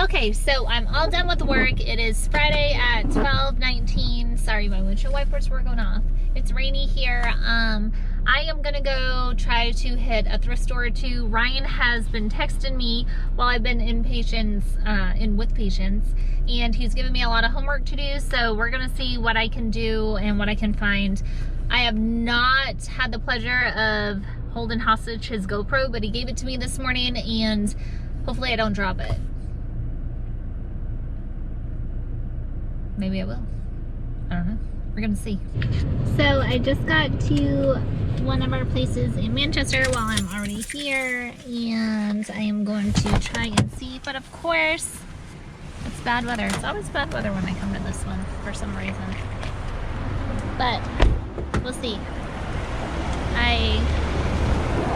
Okay, so I'm all done with work. It is Friday at 12:19. Sorry, my windshield wipers were going off. It's rainy here. I am gonna go try to hit a thrift store or two. Ryan has been texting me while I've been with patients, and he's given me a lot of homework to do, so we're gonna see what I can do and what I can find. I have not had the pleasure of holding hostage his GoPro, but he gave it to me this morning, and hopefully I don't drop it. Maybe I will. I don't know. We're gonna see. So I just got to one of our places in Manchester while I'm already here, and I am going to try and see, but of course it's bad weather. It's always bad weather when I come to this one for some reason, but we'll see. I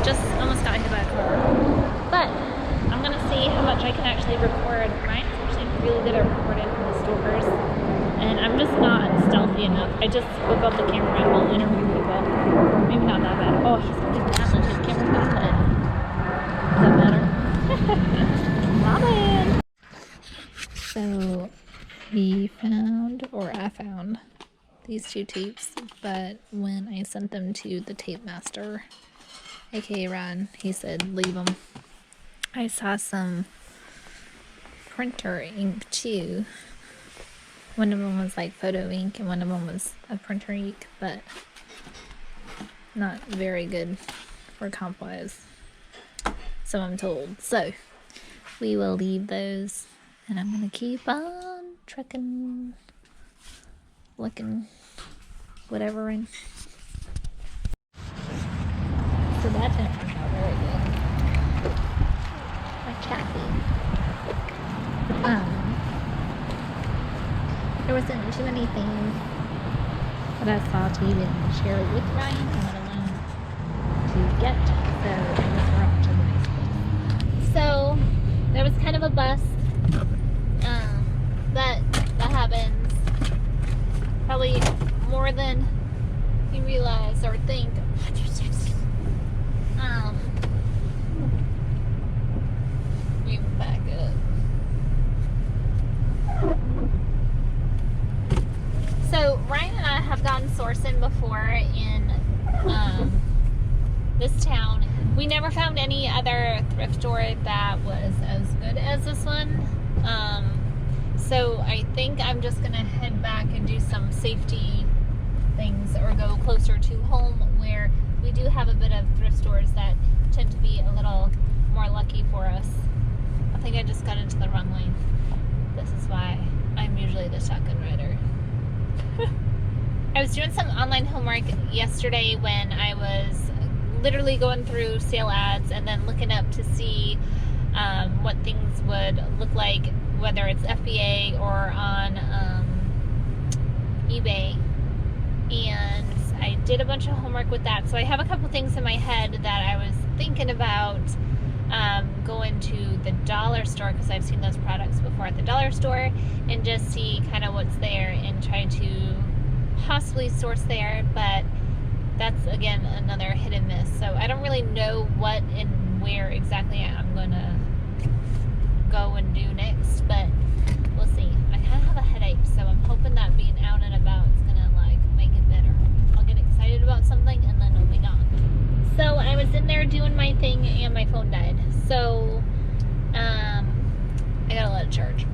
just almost got hit by a car, but I'm gonna see how much I can actually record. Ryan's actually really good at recording from the stores, and I'm just not stealthy enough. I just whip out the camera and will interview people. Maybe not that bad. Oh, he's gonna be mad that his camera's gonna cut. Does that matter? Not bad. So we found, or I found, these two tapes, but when I sent them to the tape master, aka Ron, he said leave them. I saw some printer ink too. One of them was like photo ink and one of them was a printer ink, but not very good for comp wise, so I'm told. So we will leave those, and I'm gonna keep on trucking, looking, whatever. In. So that didn't work out very good. My Kathy. There wasn't too many things that I saw to even share it with Ryan, let alone to get. So I guess we're off to the next place. So there was kind of a bust, but that happens. Probably more than you realize or think. We back up. So Ryan and I have gone sourcing before in this town. We never found any other thrift store that was as good as this one. So I think I'm just gonna head back and do some safety things, or go closer to home where we do have a bit of thrift stores that tend to be a little more lucky for us. I think I just got into the wrong lane. This is why I'm usually the shotgun rider. I was doing some online homework yesterday when I was literally going through sale ads and then looking up to see what things would look like, whether it's FBA or on eBay, and I did a bunch of homework with that. So I have a couple things in my head that I was thinking about going to the dollar store, because I've seen those products before at the dollar store, and just see kind of what's there and try to possibly source there. But that's again another hit and miss, so I don't really know what and where exactly I'm gonna go and do next, but we'll see. I kind of have a headache, so I'm hoping that being out and about is gonna like make it better. I'll get excited about something and then it'll be gone. So I was in there doing my thing and my phone died, so I gotta let it charge.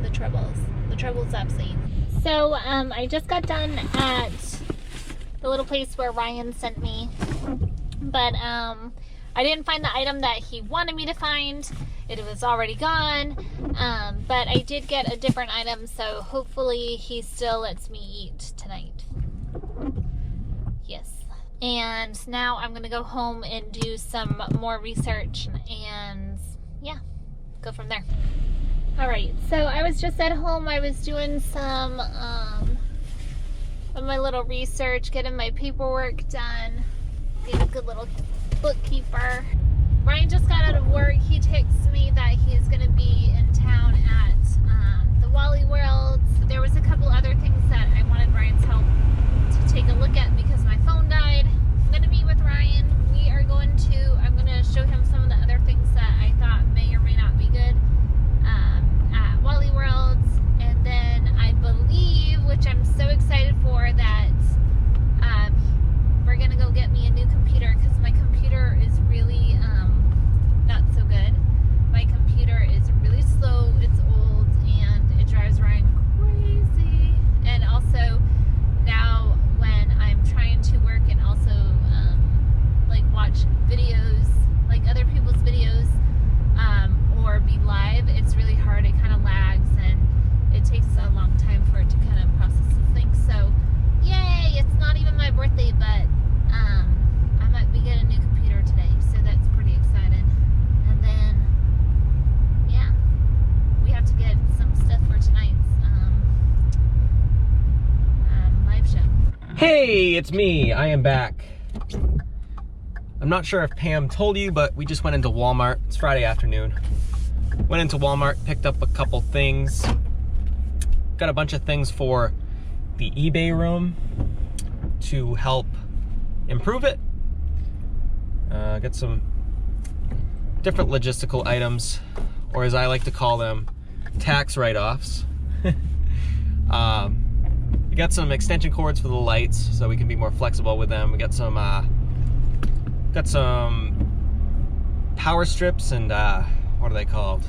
The troubles I've seen. So I just got done at the little place where Ryan sent me, but I didn't find the item that he wanted me to find. It was already gone, but I did get a different item, so hopefully he still lets me eat tonight. Yes. And now I'm gonna go home and do some more research and yeah, go from there. Alright, so I was just at home. I was doing some of my little research, getting my paperwork done, being a good little bookkeeper. Ryan just got out of work. He texts me that he's going to be in town at the Wally World. There was a couple other things that I wanted Ryan's help to take a look at because my phone died. I'm going to meet with Ryan. I'm going to show him some of the other things that I thought may or may Hey, it's me. I am back. I'm not sure if Pam told you, but we just went into Walmart. It's Friday afternoon. Went into Walmart, picked up a couple things. Got a bunch of things for the eBay room to help improve it. Got some different logistical items, or as I like to call them, tax write-offs. We got some extension cords for the lights so we can be more flexible with them. We got some power strips and what are they called?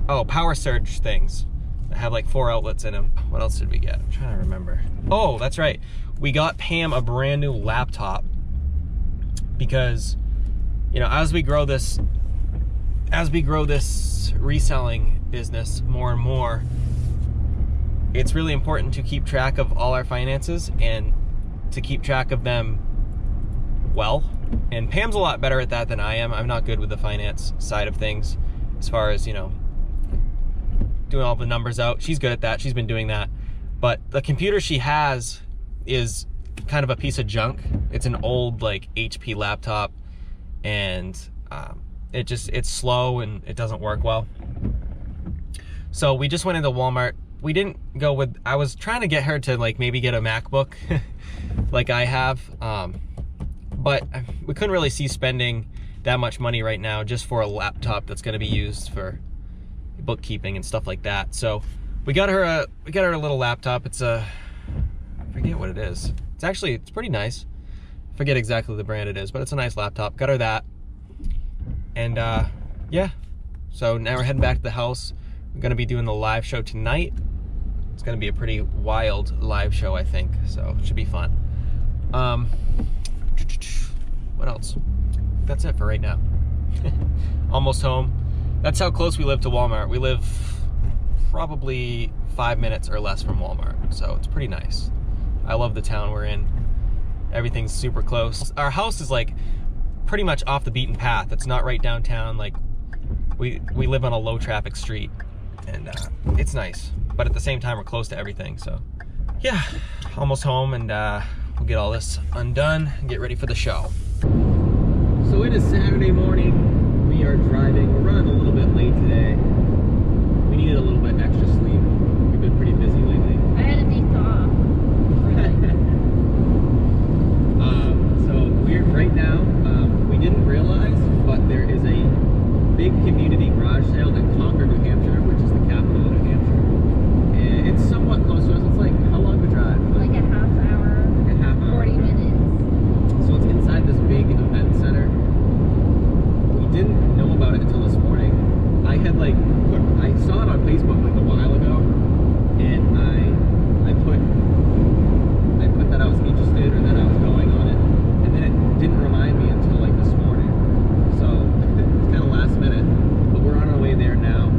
Oh, power surge things that have like 4 outlets in them. What else did we get? I'm trying to remember. Oh, that's right. We got Pam a brand new laptop because, you know, as we grow this reselling business more and more, it's really important to keep track of all our finances and to keep track of them well. And Pam's a lot better at that than I am. I'm not good with the finance side of things as far as, you know, doing all the numbers out. She's good at that. She's been doing that. But the computer she has is kind of a piece of junk. It's an old like HP laptop, and it's slow and it doesn't work well. So we just went into Walmart. We didn't go with, I was trying to get her to like maybe get a MacBook like I have, but we couldn't really see spending that much money right now just for a laptop that's going to be used for bookkeeping and stuff like that. So we got her a little laptop. It's I forget what it is. It's pretty nice. I forget exactly the brand it is, but it's a nice laptop. Got her that. And yeah, so now we're heading back to the house. We're gonna be doing the live show tonight. It's gonna be a pretty wild live show, I think, so it should be fun. What else? That's it for right now. Almost home. That's how close we live to Walmart. We live probably 5 minutes or less from Walmart, so it's pretty nice. I love the town we're in. Everything's super close. Our house is like pretty much off the beaten path. It's not right downtown. Like we live on a low traffic street, and it's nice. But at the same time, we're close to everything. So yeah, almost home, and we'll get all this undone and get ready for the show. So it is Saturday morning. We are driving. We're running a little bit late today. We needed a little bit extra sleep. We've been pretty busy lately. I had a day off. So we're right now, we didn't realize, but there is a big community garage sale in Concord, New Hampshire, which is the capital of New Hampshire. And it's somewhat close to us. It's like, how long of a drive? Like a half hour. Like a half hour. 40 minutes. So it's inside this big event center. We didn't know about it until this morning. I saw it on Facebook like a while ago, and I put that I was interested or that I was going on it, and then it didn't remind me until like this morning. So it's kind of last minute, but we're on our way there now.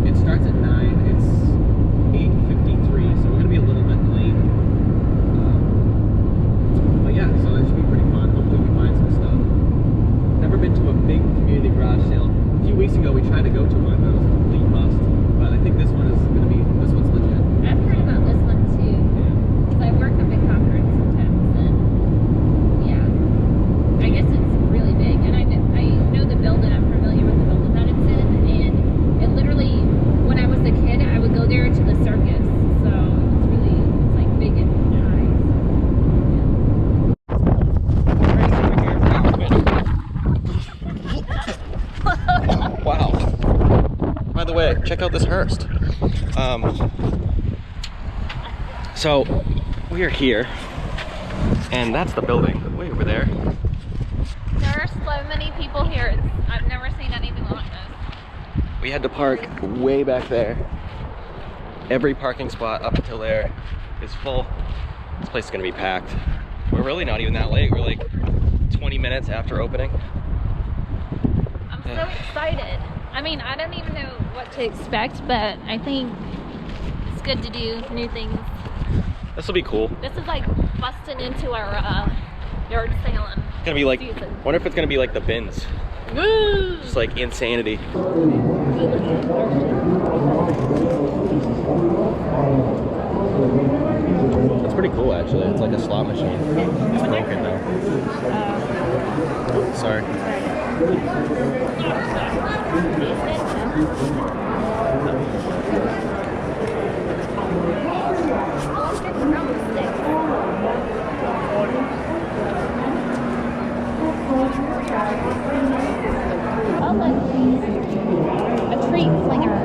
It starts at 9. It's 8:53, so we're gonna be a little bit late. But yeah, so it should be pretty fun. Hopefully we find some stuff. Never been to a big community garage sale. A few weeks ago we tried to go to one, but it was a complete bust. But I think this one's legit. I've heard about this one too. Because I work up in Concord sometimes, and yeah, I guess it's really big. And I know the building. I'm familiar with the building that it's in, and it literally, when I was a kid, I would go there to the circus. So it's like big and nice. Wow. By the way, check out this Hurst. So we are here, and that's the building way over there. there are so many people here. I've never seen anything like this. We had to park way back there. Every parking spot up until there is full. This place is gonna be packed. We're really not even that late. We're like 20 minutes after opening. I'm so excited. I mean, I don't even know what to expect, but I think it's good to do new things. This will be cool. This is like busting into our yard sale. It's gonna be like, wonder if it's gonna be like the bins. Woo! Just like insanity. It's pretty cool, actually. It's like a slot machine. It's broken though. Oh, sorry. A treat flinger.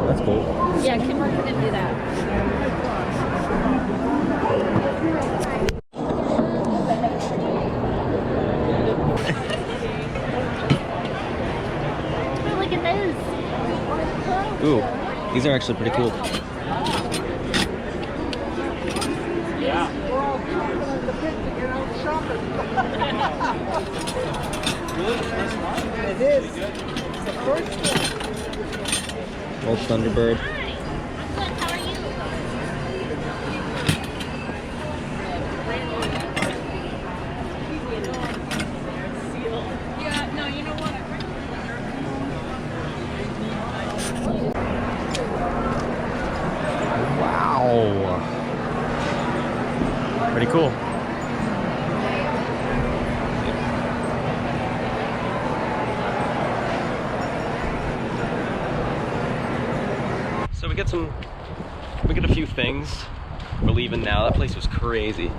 That's cool. Yeah, Kimber couldn't do that. Oh, look at those. Ooh, these are actually pretty cool. Yeah. We're all chopping at the pit to get out shopping. It is. It's the first one. Old Thunderbird. Hi. I'm good. How are you? Yeah, no, you know what? Wow. Pretty cool. So we get a few things. We're leaving now. That place was crazy.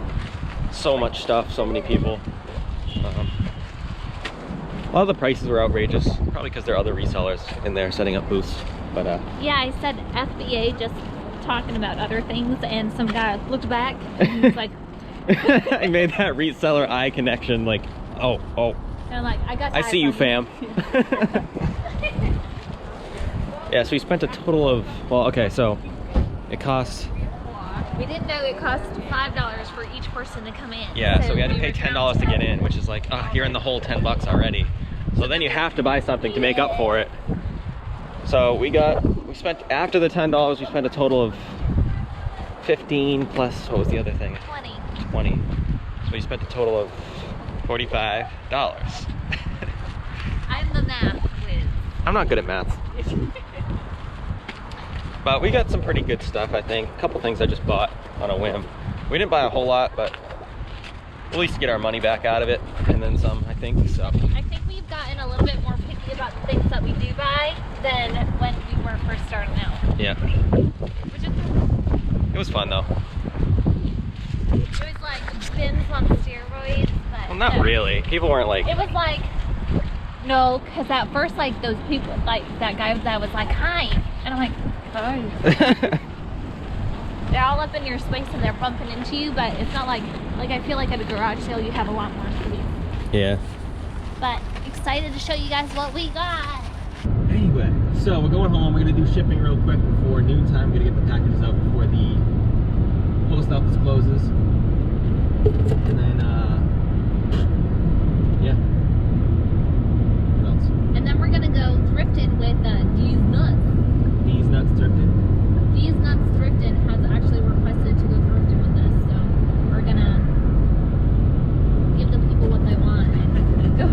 So much stuff, so many people. A lot of the prices were outrageous, probably because there are other resellers in there setting up booths. But Yeah, I said FBA just talking about other things, and some guy looked back and he was like, I made that reseller eye connection, like, oh. and I'm like, I see you, fam. Yeah, so we spent a total of, well, okay, so it costs, We didn't know it cost $5 for each person to come in. yeah, so we had to were pay down $10 to get in, which is like, you're in the whole 10 bucks already. So then you have to buy something to make up for it. So we spent, after the $10, we spent a total of 15 plus, what was the other thing? 20. So we spent a total of $45. I'm the math whiz. I'm not good at math. But we got some pretty good stuff, I think. A couple things I just bought on a whim. We didn't buy a whole lot, but we'll at least get our money back out of it, and then some, I think, so. I think we've gotten a little bit more picky about the things that we do buy than when we were first starting out. Yeah. Which is, It was fun, though. it was like bins on steroids, but Well, not really. People weren't like... It was like, no, because at first, like, those people, like, that guy that was like, hi. And I'm like, hi. They're all up in your space and they're bumping into you, but it's not like I feel like at a garage sale you have a lot more space. Yeah. But excited to show you guys what we got. Anyway, so we're going home. We're going to do shipping real quick before noontime. We're going to get the packages out before the post office closes. And then, yeah. What else? And then we're gonna go thrifting with D's Nuts. These nuts thrifted. D's Nuts Thrifting has actually requested to go thrifting with us, so we're gonna give the people what they want and go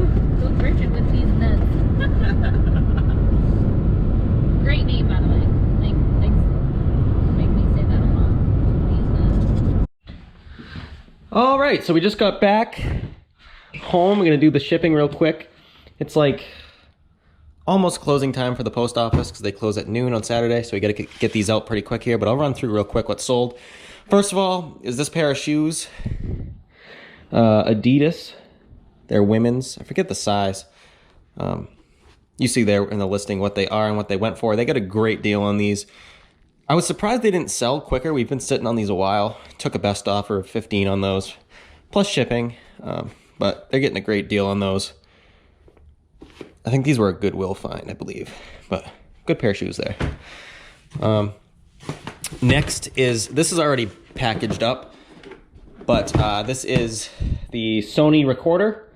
thrifting with D's Nuts. Great name, by the way. Thanks for making me say that a lot. D's Nuts. All right, so we just got back home. We're going to do the shipping real quick. It's like almost closing time for the post office because they close at noon on Saturday, so we got to get these out pretty quick here, but I'll run through real quick what's sold. First of all is this pair of shoes. Adidas. They're women's. I forget the size. You see there in the listing what they are and what they went for. They got a great deal on these. I was surprised they didn't sell quicker. We've been sitting on these a while. Took a best offer of 15 on those, plus shipping. But they're getting a great deal on those. I think these were a Goodwill find, I believe. But good pair of shoes there. Next is, this is already packaged up, but this is the Sony recorder.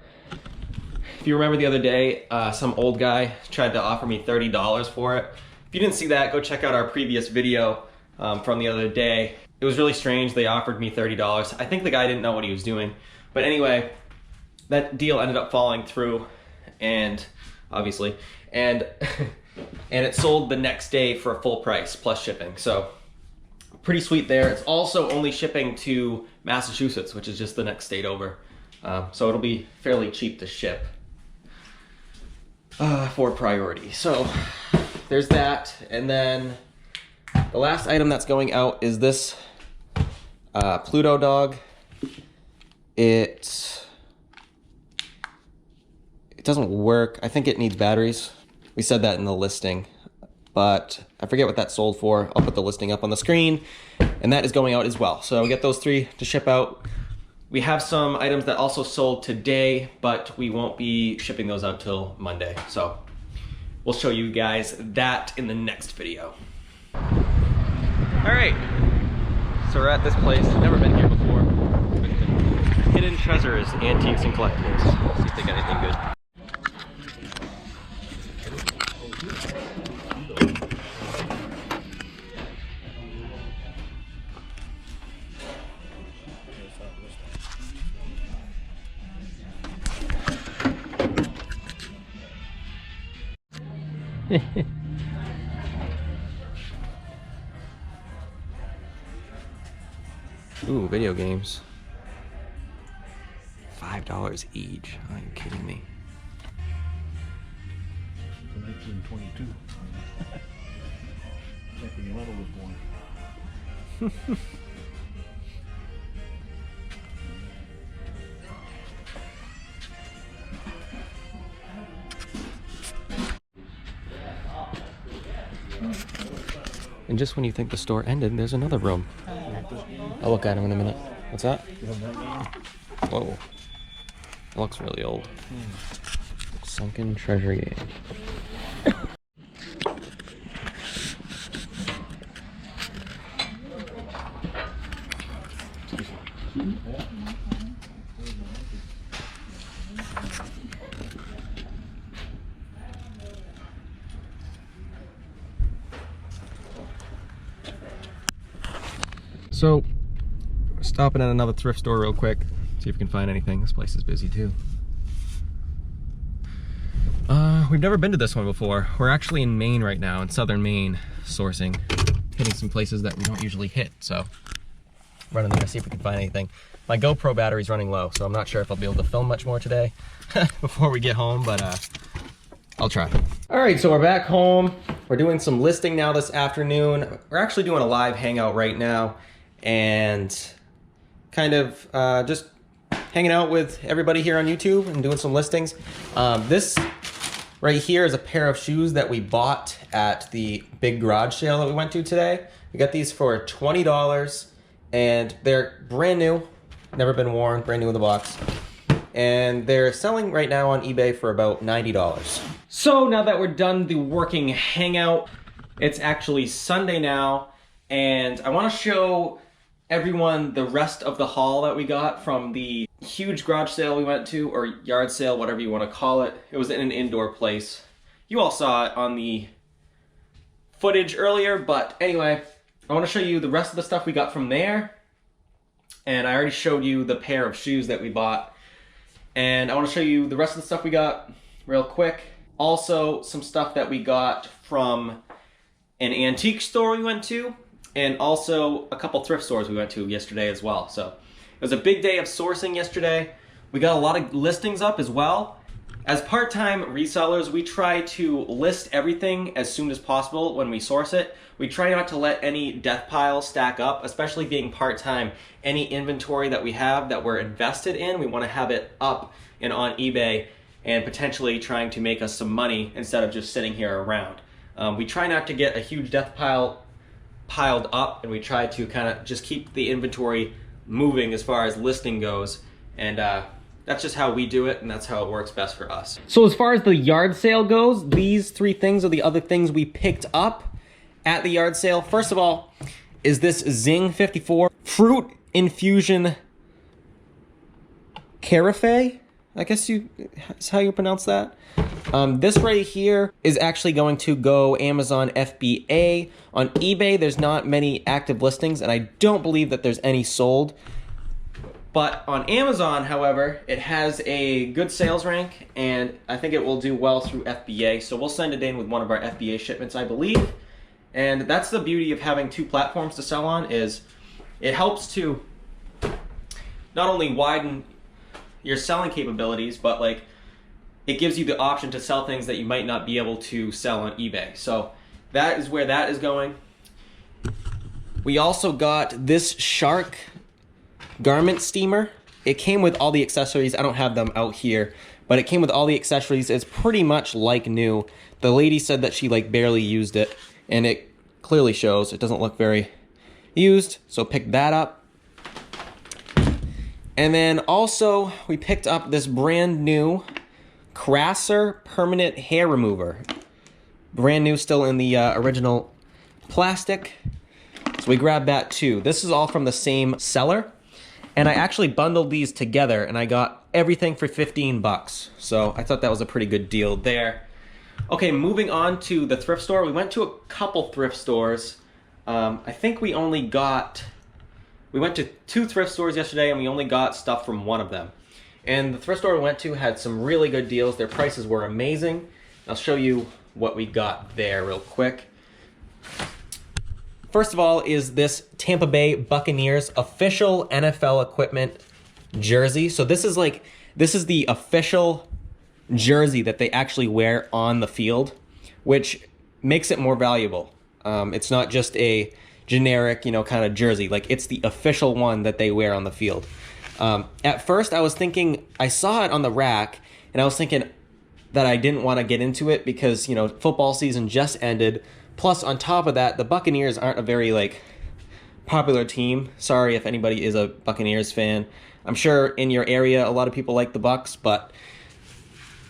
If you remember the other day, some old guy tried to offer me $30 for it. If you didn't see that, go check out our previous video from the other day. It was really strange. They offered me $30. I think the guy didn't know what he was doing. But anyway, that deal ended up falling through, and obviously, and it sold the next day for a full price plus shipping. So pretty sweet there. It's also only shipping to Massachusetts, which is just the next state over. So it'll be fairly cheap to ship for priority. So there's that. And then the last item that's going out is this Pluto dog. It doesn't work. I think it needs batteries. We said that in the listing, but I forget what that sold for. I'll put the listing up on the screen, and that is going out as well. So we get those 3 to ship out. We have some items that also sold today, but we won't be shipping those out till Monday. So we'll show you guys that in the next video. All right, so we're at this place. Never been here before. Hidden Treasures, Antiques and Collectibles. See if they got anything good. Ooh, video games. $5 each. Are you kidding me? 1922. Back when your mother was born. And just when you think the store ended, there's another room. I'll look at him in a minute. What's that? Whoa. It looks really old. Sunken treasure game. So, stopping at another thrift store real quick, see if we can find anything. This place is busy too. We've never been to this one before. We're actually in Maine right now, in southern Maine, sourcing, hitting some places that we don't usually hit. So, running there to see if we can find anything. My GoPro battery's running low, so I'm not sure if I'll be able to film much more today before we get home, but I'll try. All right, so we're back home. We're doing some listing now this afternoon. We're actually doing a live hangout right now, and kind of just hanging out with everybody here on YouTube and doing some listings. This right here is a pair of shoes that we bought at the big garage sale that we went to today. We got these for $20, and they're brand new, never been worn, brand new in the box. And they're selling right now on eBay for about $90. So now that we're done the working hangout, it's actually Sunday now, and I want to show everyone the rest of the haul that we got from the huge garage sale we went to, or yard sale, whatever you want to call it. It was in an indoor place. You all saw it on the footage earlier, but anyway, I want to show you the rest of the stuff we got from there. And I already showed you the pair of shoes that we bought. And I want to show you the rest of the stuff we got real quick. Also, some stuff that we got from an antique store we went to, and also a couple thrift stores we went to yesterday as well. So it was a big day of sourcing yesterday. We got a lot of listings up as well. As part-time resellers, we try to list everything as soon as possible when we source it. We try not to let any death piles stack up, especially being part-time. Any inventory that we have that we're invested in, we want to have it up and on eBay and potentially trying to make us some money instead of just sitting here around. We try not to get a huge death pile piled up, and we try to kind of just keep the inventory moving as far as listing goes. And that's just how we do it, and that's how it works best for us. So as far as the yard sale goes, these 3 things are the other things we picked up at the yard sale. First of all is this Zing 54 Fruit Infusion Carafe, I guess is how you pronounce that. This right here is actually going to go Amazon FBA. On eBay, there's not many active listings, and I don't believe that there's any sold. But on Amazon, however, it has a good sales rank, and I think it will do well through FBA. So we'll send it in with one of our FBA shipments, I believe. And that's the beauty of having two platforms to sell on, is it helps to not only widen your selling capabilities, but like it gives you the option to sell things that you might not be able to sell on eBay. So that is where that is going. We also got this Shark garment steamer. It came with all the accessories. I don't have them out here, but it came with all the accessories. It's pretty much like new. The lady said that she like barely used it, and it clearly shows. It doesn't look very used, so pick that up. And then also we picked up this brand new Crasser permanent hair remover. Brand new, still in the original plastic. So we grabbed that too. This is all from the same seller. And I actually bundled these together and I got everything for 15 bucks. So I thought that was a pretty good deal there. Okay, moving on to the thrift store. We went to a couple thrift stores. I think we went to 2 thrift stores yesterday and we only got stuff from one of them. And the thrift store we went to had some really good deals. Their prices were amazing. I'll show you what we got there real quick. First of all is this Tampa Bay Buccaneers official NFL equipment jersey. So this is the official jersey that they actually wear on the field, which makes it more valuable. It's not just a generic, kind of jersey. Like, it's the official one that they wear on the field. At first I was thinking, I saw it on the rack and I was thinking that I didn't want to get into it because, football season just ended. Plus, on top of that, the Buccaneers aren't a very, popular team. Sorry if anybody is a Buccaneers fan. I'm sure in your area, a lot of people like the Bucs, but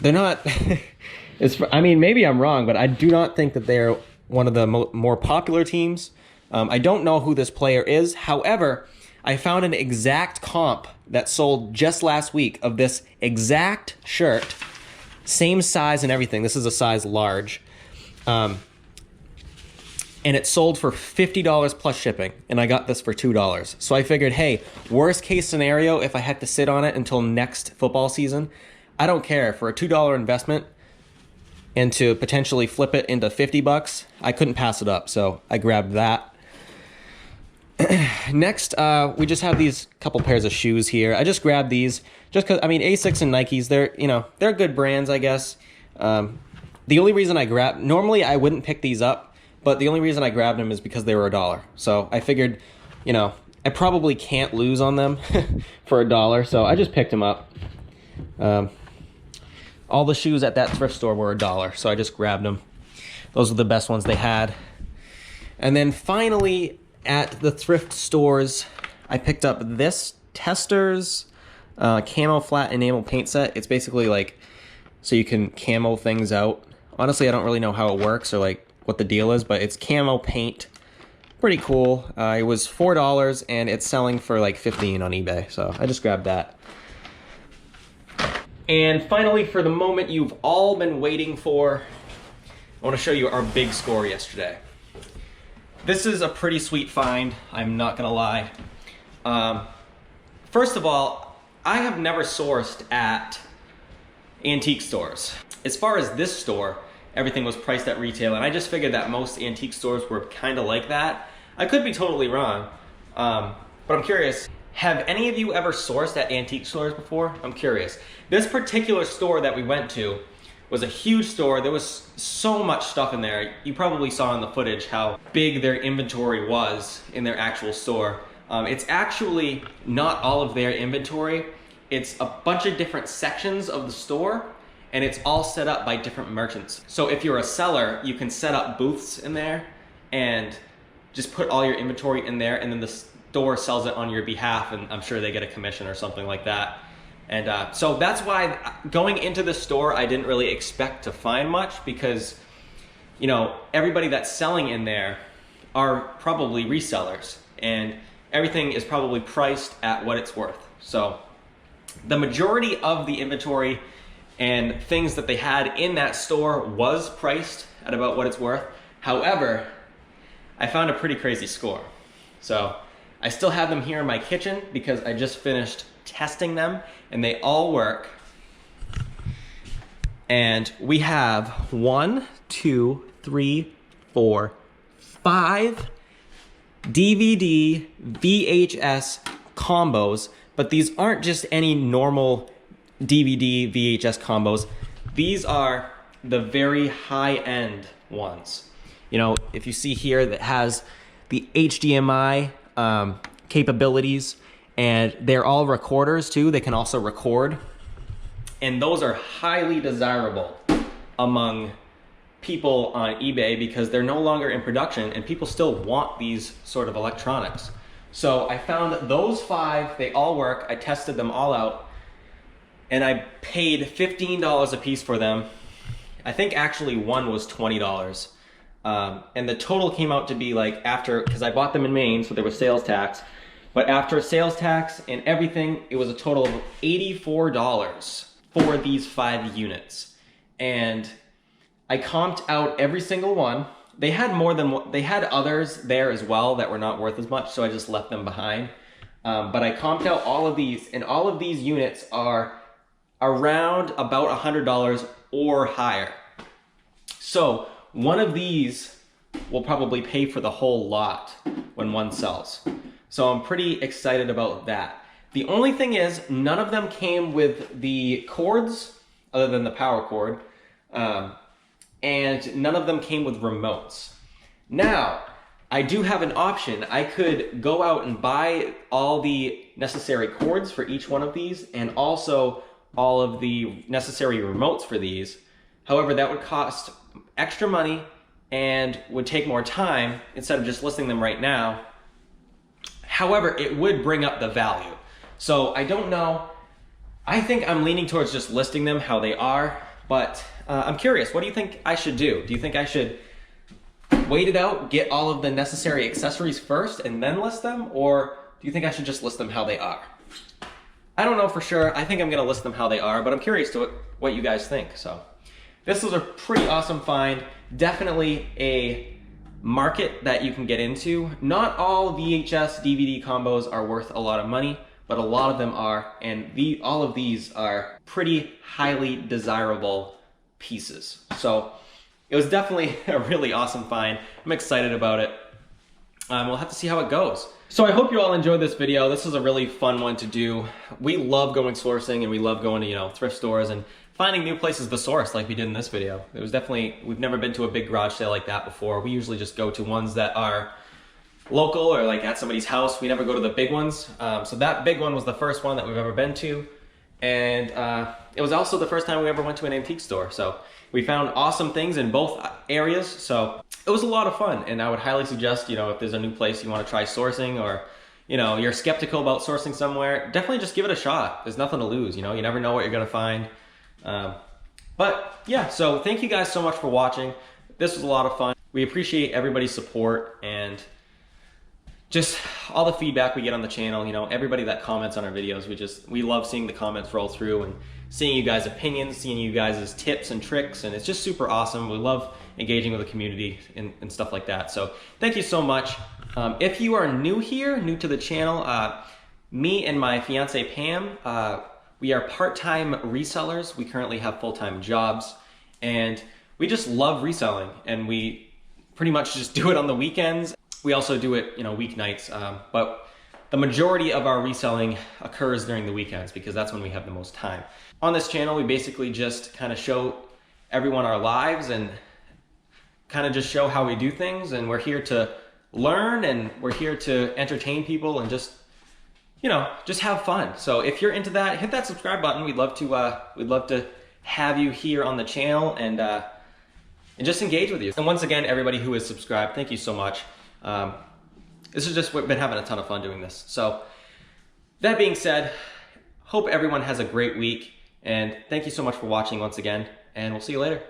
they're not... maybe I'm wrong, but I do not think that they're one of the more popular teams. I don't know who this player is. However, I found an exact comp that sold just last week of this exact shirt. Same size and everything. This is a size large. And it sold for $50 plus shipping, and I got this for $2. So I figured, hey, worst case scenario, if I had to sit on it until next football season, I don't care. For a $2 investment and to potentially flip it into 50 bucks, I couldn't pass it up, so I grabbed that. Next, we just have these couple pairs of shoes here. I just grabbed these just because, Asics and Nikes, they're good brands, I guess. The only reason normally I wouldn't pick these up, but the only reason I grabbed them is because they were $1. So I figured, I probably can't lose on them for $1, so I just picked them up. All the shoes at that thrift store were $1, so I just grabbed them. Those are the best ones they had. And then finally, at the thrift stores, I picked up this Testors camo flat enamel paint set. It's basically so you can camo things out. Honestly, I don't really know how it works or what the deal is, but it's camo paint. Pretty cool. It was $4 and it's selling for $15 on eBay, so I just grabbed that. And finally, for the moment you've all been waiting for, I want to show you our big score yesterday. This is a pretty sweet find, I'm not gonna lie. First of all, I have never sourced at antique stores. As far as this store, everything was priced at retail, and I just figured that most antique stores were kind of like that. I could be totally wrong, but I'm curious. Have any of you ever sourced at antique stores before? I'm curious. This particular store that we went to was a huge store. There was so much stuff in there. You probably saw in the footage how big their inventory was in their actual store. It's actually not all of their inventory. It's a bunch of different sections of the store, and it's all set up by different merchants. So if you're a seller, you can set up booths in there and just put all your inventory in there, and then the store sells it on your behalf, and I'm sure they get a commission or something like that. And so that's why going into the store, I didn't really expect to find much because, everybody that's selling in there are probably resellers, and everything is probably priced at what it's worth. So the majority of the inventory and things that they had in that store was priced at about what it's worth. However, I found a pretty crazy score. So I still have them here in my kitchen because I just finished testing them and they all work. And we have 1, 2, 3, 4, 5 DVD VHS combos, but these aren't just any normal DVD VHS combos. These are the very high-end ones. You know, if you see here that has the HDMI capabilities, and they're all recorders too. They can also record, and those are highly desirable among people on eBay because they're no longer in production and people still want these sort of electronics. So I found those 5, they all work. I tested them all out and I paid $15 a piece for them. I think actually one was $20. And the total came out to be like, after, because I bought them in Maine, so there was sales tax, but after sales tax and everything, it was a total of $84 for these 5 units. And I comped out every single one. They had more than one, they had others there as well that were not worth as much, so I just left them behind. But I comped out all of these, and all of these units are around about $100 or higher. So one of these will probably pay for the whole lot when one sells. So I'm pretty excited about that. The only thing is, none of them came with the cords, other than the power cord, and none of them came with remotes. Now, I do have an option. I could go out and buy all the necessary cords for each one of these, and also all of the necessary remotes for these. However, that would cost extra money and would take more time instead of just listing them right now. However, it would bring up the value. So I don't know. I think I'm leaning towards just listing them how they are, but I'm curious, what do you think I should do? Do you think I should wait it out, get all of the necessary accessories first, and then list them? Or do you think I should just list them how they are? I don't know for sure. I think I'm gonna list them how they are, but I'm curious to what you guys think. So this was a pretty awesome find. Definitely a market that you can get into. Not all VHS DVD combos are worth a lot of money, but a lot of them are, and all of these are pretty highly desirable pieces. So it was definitely a really awesome find. I'm excited about it. We'll have to see how it goes. So I hope you all enjoyed this video. This is a really fun one to do. We love going sourcing, and we love going to, you know, thrift stores and finding new places to source like we did in this video. It was definitely, we've never been to a big garage sale like that before. We usually just go to ones that are local or like at somebody's house. We never go to the big ones. So that big one was the first one that we've ever been to. And it was also the first time we ever went to an antique store. So we found awesome things in both areas. So it was a lot of fun. And I would highly suggest, you know, if there's a new place you want to try sourcing, or, you know, you're skeptical about sourcing somewhere, definitely just give it a shot. There's nothing to lose, you know, you never know what you're going to find. But yeah, so thank you guys so much for watching. This was a lot of fun. We appreciate everybody's support and just all the feedback we get on the channel. You know, everybody that comments on our videos, we love seeing the comments roll through and seeing you guys' opinions, seeing you guys' tips and tricks, and it's just super awesome. We love engaging with the community and stuff like that. So thank you so much. If you are new here, new to the channel, me and my fiance Pam, we are part-time resellers. We currently have full-time jobs, and we just love reselling, and we pretty much just do it on the weekends. We also do it, you know, weeknights, but the majority of our reselling occurs during the weekends because that's when we have the most time. On this channel, we basically just kind of show everyone our lives and kind of just show how we do things, and we're here to learn, and we're here to entertain people and just, you know, just have fun. So if you're into that, hit that subscribe button. We'd love to have you here on the channel and just engage with you. And once again, everybody who is subscribed, thank you so much. This has just been having a ton of fun doing this. So that being said, hope everyone has a great week, and thank you so much for watching once again, and we'll see you later.